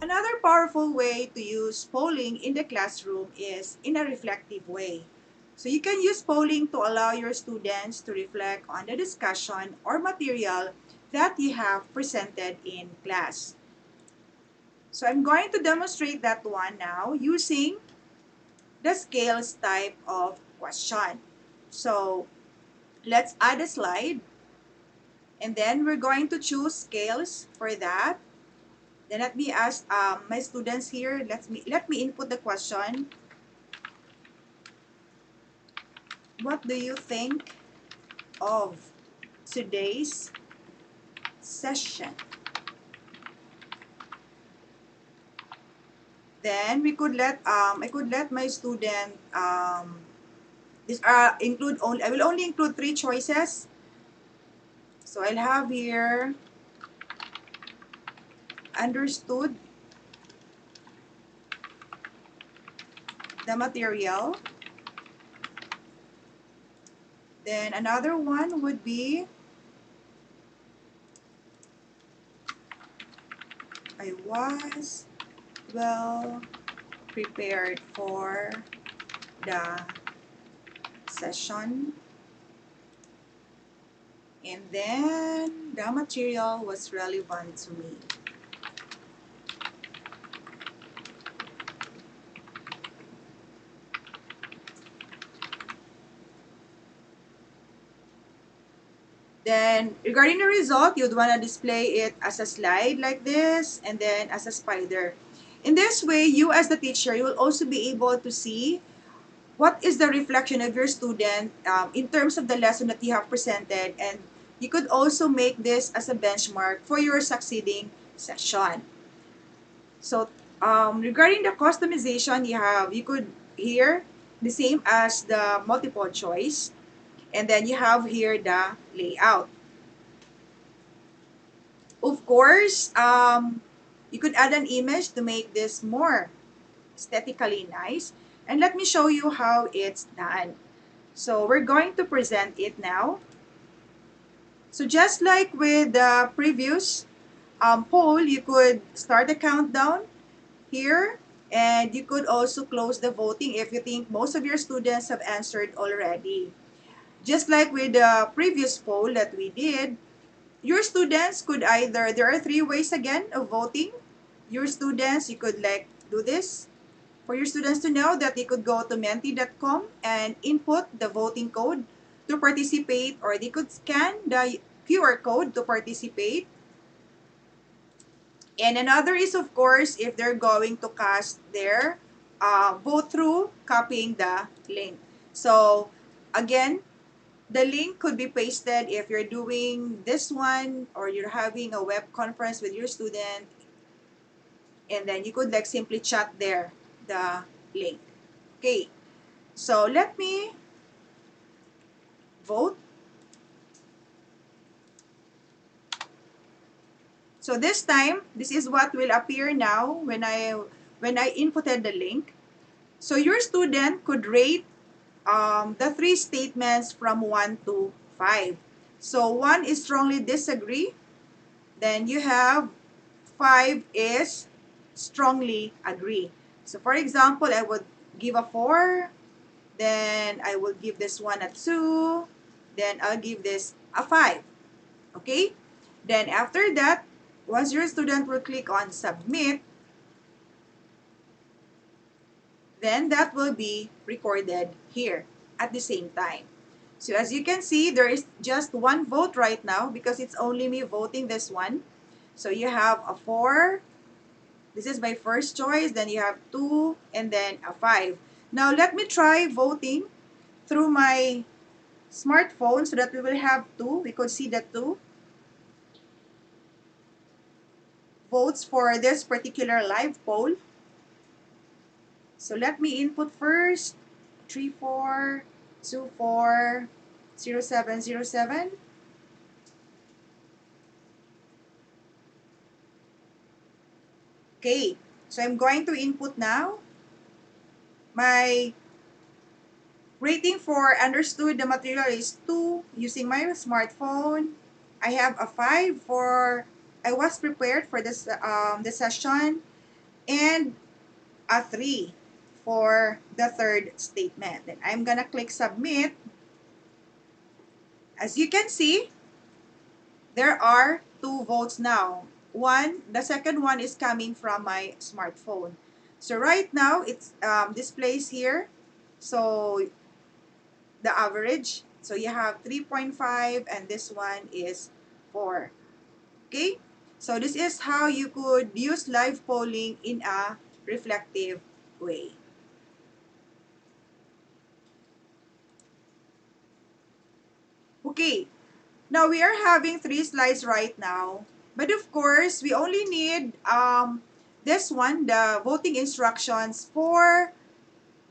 Another powerful way to use polling in the classroom is in a reflective way. So you can use polling to allow your students to reflect on the discussion or material that you have presented in class. So I'm going to demonstrate that one now using the scales type of question. So let's add a slide, and then we're going to choose scales for that. Then let me ask my students here, let me input the question. What do you think of today's session? Then we could let I could let my student this include only I will only include 3 choices. So I'll have here understood the material. Then another one would be I was well prepared for the session. And then the material was relevant to me. Then, regarding the result, you'd want to display it as a slide like this, and then as a spider. In this way, you as the teacher, you will also be able to see what is the reflection of your student in terms of the lesson that you have presented, and you could also make this as a benchmark for your succeeding session. So, regarding the customization, you could here the same as the multiple choice, and then you have here the layout. Of course, you could add an image to make this more aesthetically nice. And let me show you how it's done. So we're going to present it now. So just like with the previous poll, you could start a countdown here, and you could also close the voting if you think most of your students have answered already. Just like with the previous poll that we did, your students could either, there are 3 ways again of voting. Your students, you could like do this. For your students to know that they could go to menti.com and input the voting code to participate, or they could scan the QR code to participate. And another is, of course, if they're going to cast their vote through copying the link. So, again, the link could be pasted if you're doing this one or you're having a web conference with your student, and then you could like simply chat there the link. Okay, so let me vote. So this time, this is what will appear now when I inputted the link. So your student could rate the 3 statements from 1 to 5. So 1 is strongly disagree. Then you have 5 is strongly agree. So for example, I would give a 4. Then I will give this one a 2. Then I'll give this a 5. Okay? Then after that, once your student will click on submit, then that will be recorded here at the same time. So as you can see, there is just 1 vote right now because it's only me voting this one. So you have a 4. This is my first choice. Then you have 2 and then a 5. Now let me try voting through my smartphone so that we will have 2. We could see the 2 votes for this particular live poll. So let me input first 34240707. Okay, so I'm going to input now my Rating for understood the material is 2 using my smartphone. I have a 5 for I was prepared for the session, and a 3 for the third statement. Then I'm gonna click submit. As you can see, there are 2 votes now. The second one is coming from my smartphone. So right now, it's displays here. So the average. So you have 3.5 and this one is 4. Okay? So this is how you could use live polling in a reflective way. Okay, now we are having 3 slides right now. But of course, we only need this one, the voting instructions for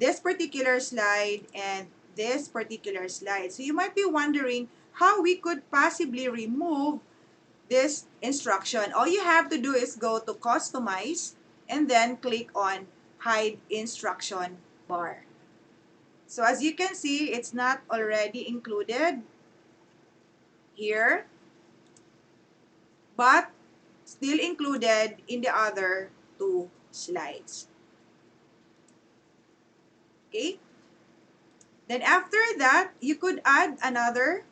this particular slide and this particular slide. So you might be wondering how we could possibly remove this instruction. All you have to do is go to customize and then click on hide instruction bar. So as you can see, it's not already included here, but still included in the other 2 slides. Okay? Then after that, you could add another.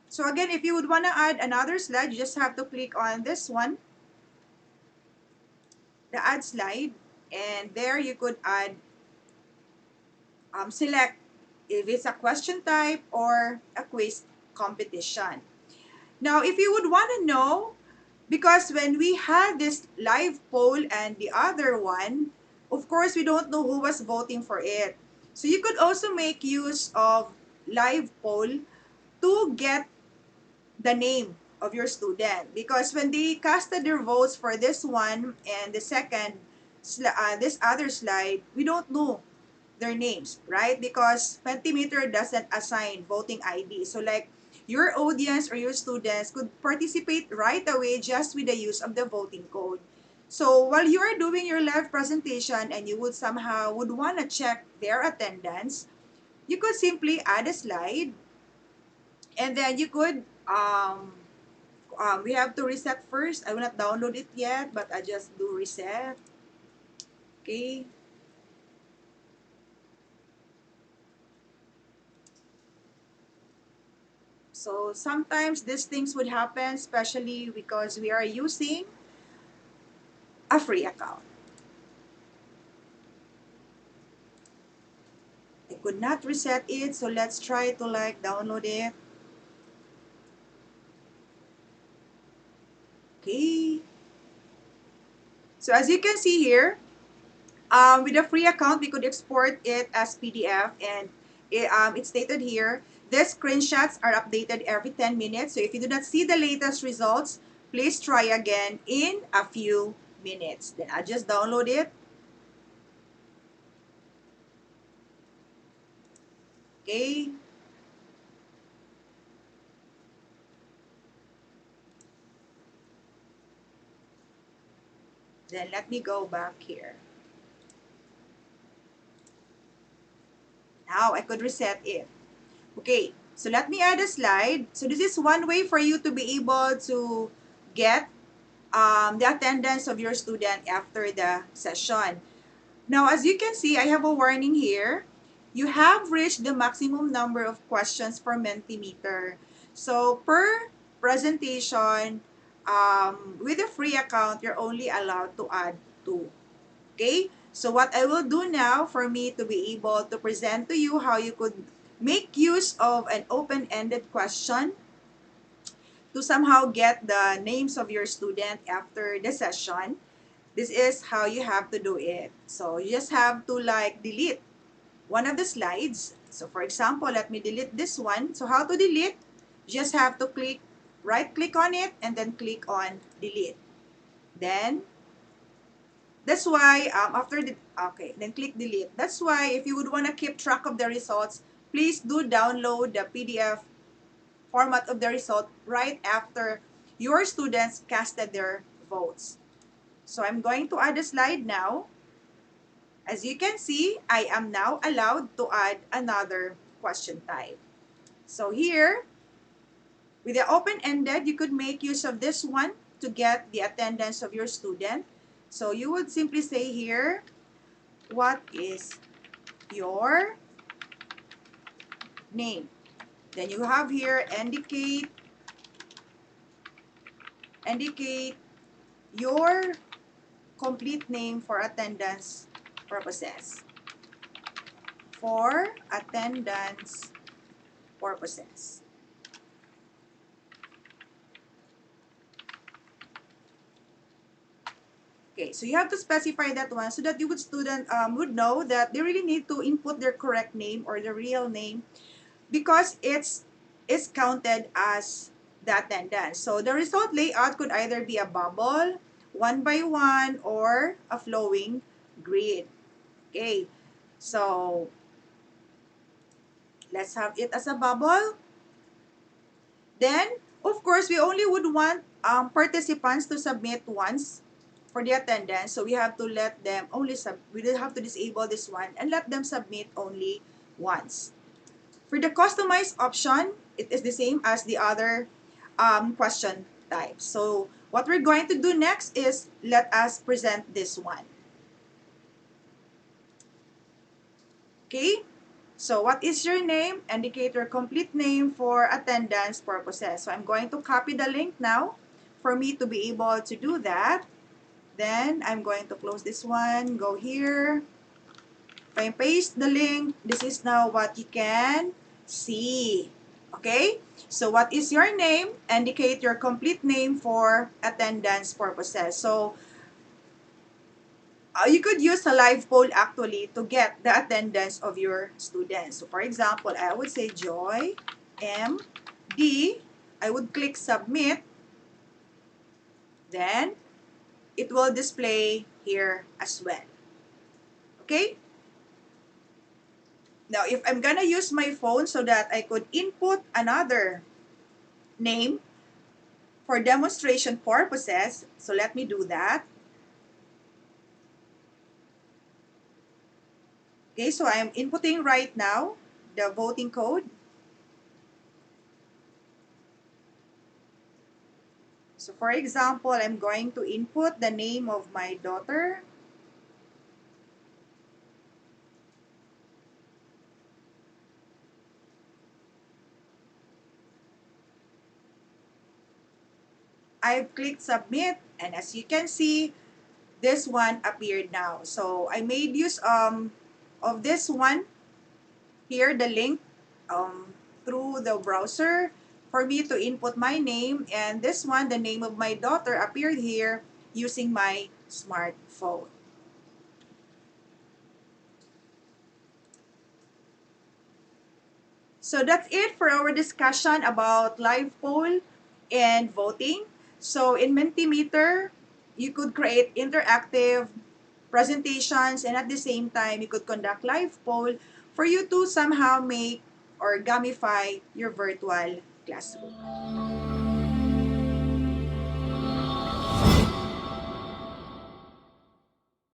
So again, if you would want to add another slide, you just have to click on this one, the add slide, and there you could add, select if it's a question type or a quiz competition. Now, if you would want to know, because when we had this live poll and the other one, of course, we don't know who was voting for it. So you could also make use of live poll to get the name of your student. Because when they casted their votes for this one and the second, this other slide, we don't know their names, right? Because Pentimeter doesn't assign voting ID. So like your audience or your students could participate right away just with the use of the voting code. So while you are doing your live presentation and you would somehow would want to check their attendance, you could simply add a slide and then you could we have to reset first. I will not download it yet, but I just do reset. Okay. So sometimes these things would happen, especially because we are using a free account. I could not reset it, so let's try to like download it. Okay. So as you can see here, with a free account, we could export it as PDF, and it's stated here, these screenshots are updated every 10 minutes. So if you do not see the latest results, please try again in a few minutes. Then I'll just download it. Okay. Then let me go back here. Now I could reset it. Okay, so let me add a slide. So this is one way for you to be able to get the attendance of your student after the session. Now, as you can see, I have a warning here. You have reached the maximum number of questions per Mentimeter. So per presentation, with a free account, you're only allowed to add 2. Okay? So what I will do now for me to be able to present to you how you could make use of an open-ended question to somehow get the names of your student after the session. This is how you have to do it. So you just have to like delete one of the slides. So for example, let me delete this one. So how to delete? You just have to right click on it and then click on delete. Then that's why then click delete. That's why if you would want to keep track of the results, please do download the PDF format of the result right after your students casted their votes. So I'm going to add a slide now. As you can see, I am now allowed to add another question type. So here, with the open-ended, you could make use of this one to get the attendance of your student. So you would simply say here, what is your name? Then you have here, indicate your complete name for attendance purposes. For attendance purposes. Okay, so you have to specify that one so that you would know that they really need to input their correct name or the real name because it's counted as the attendance. So the result layout could either be a bubble, one by one, or a flowing grid. Okay, so let's have it as a bubble. Then, of course, we only would want participants to submit once for the attendance. So we have to let them we will have to disable this one and let them submit only once. For the customized option, it is the same as the other question types. So what we're going to do next is let us present this one. Okay? So what is your name? Indicate your complete name for attendance purposes. So I'm going to copy the link now for me to be able to do that. Then I'm going to close this one, go here. If I paste the link, this is now what you can see. Okay? So what is your name? Indicate your complete name for attendance purposes. So you could use a live poll actually to get the attendance of your students. So for example, I would say Joy MD. I would click submit. Then it will display here as well. Okay? Now, if I'm gonna use my phone so that I could input another name for demonstration purposes, so let me do that. Okay, so I'm inputting right now the voting code. So for example, I'm going to input the name of my daughter. I've clicked submit, and as you can see, this one appeared now. So I made use of this one here, the link through the browser for me to input my name, and this one, the name of my daughter, appeared here using my smartphone. So that's it for our discussion about live poll and voting. So in Mentimeter, you could create interactive presentations, and at the same time, you could conduct live poll for you to somehow make or gamify your virtual classroom.